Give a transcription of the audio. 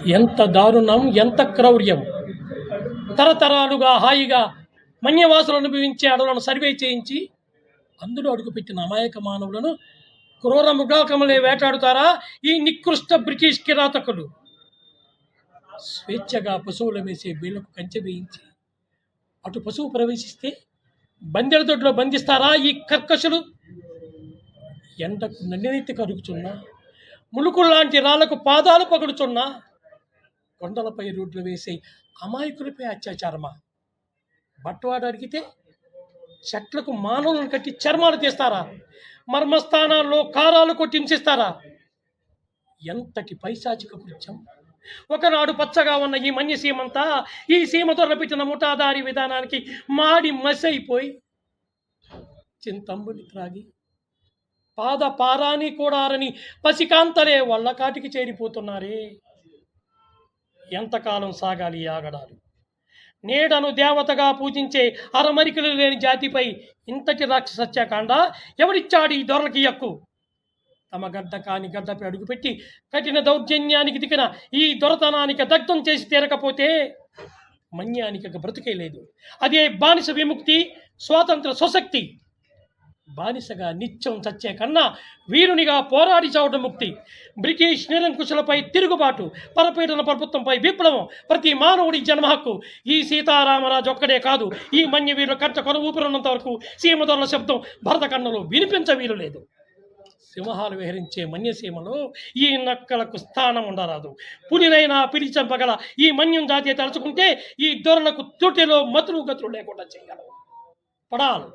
ఎంత దారుణం, ఎంత క్రౌర్యం! తరతరాలుగా హాయిగా మన్యవాసులు అనుభవించే అడవులను సర్వే చేయించి అందులో అడుగుపెట్టిన అమాయక మానవులను క్రూర మృగాకములే వేటాడుతారా ఈ నికృష్ట బ్రిటిష్ కిరాతకులు? స్వేచ్ఛగా పశువులు వేసే బీళ్లకు కంచె వేయించి అటు పశువు ప్రవేశిస్తే బందెల దొడ్లో బంధిస్తారా ఈ కర్కశులు? ఎండకు నన్నెత్తి కరుగుచున్నా, ములుకుల్లాంటి రాళ్లకు పాదాలు పగుడుచున్నా, కొండలపై రోడ్లు వేసే అమాయకులపై అత్యాచారమా? బట్వాడు అడిగితే చెట్లకు మానవులను కట్టి చర్మాలు తీస్తారా? మర్మస్థానాల్లో కారాలు కొట్టి హింసిస్తారా? ఎంతటి పైశాచిక కృత్యం! ఒకనాడు పచ్చగా ఉన్న ఈ మన్య సీమంతా ఈ సీమ దొరపెట్టిన ముఠాదారి విధానానికి మాడి మసైపోయి చింతంబుని త్రాగి పాద పారాని కూడారని పసికాంతలే వల్ల కాటికి చేరిపోతున్నారే. ఎంతకాలం సాగాలి ఆగడాలు? నేడను దేవతగా పూజించే అరమరికలు లేని జాతిపై ఇంతటి రాక్షస హత్యాకాండ ఎవరిచ్చాడు ఈ దొరలకి హక్కు? తమ గడ్డ కాని గడ్డపై అడుగుపెట్టి కఠిన దౌర్జన్యానికి దిగిన ఈ దొరతనానికి దగ్ధం చేసి తీరకపోతే మన్యానికి బ్రతికే లేదు. అదే బానిస విముక్తి, స్వాతంత్ర స్వశక్తి. బానిసగా నిత్యం చచ్చే కన్నా వీరునిగా పోరాడి చావడం ముక్తి. బ్రిటిష్ నిరంకుశులపై తిరుగుబాటు, పరపీడన ప్రభుత్వంపై విప్లవం, ప్రతి మానవుడి జన్మ హక్కు. ఈ సీతారామరాజు ఒక్కడే కాదు, ఈ మన్య వీరుల కంట కొన ఊపిరినంత వరకు సీమదొరల శబ్దం భరతకన్నలో వినిపించ వీలు లేదు. సింహాలు విహరించే మన్యసీమలో ఈ నక్కలకు స్థానం ఉండరాదు. పులినైనా పిలిచి చంపగల ఈ మన్యం జాతి తలుచుకుంటే ఈ దొరలకు తొట్టెలో మతులు గతులు లేకుండా చేయగలవు. పడాలి.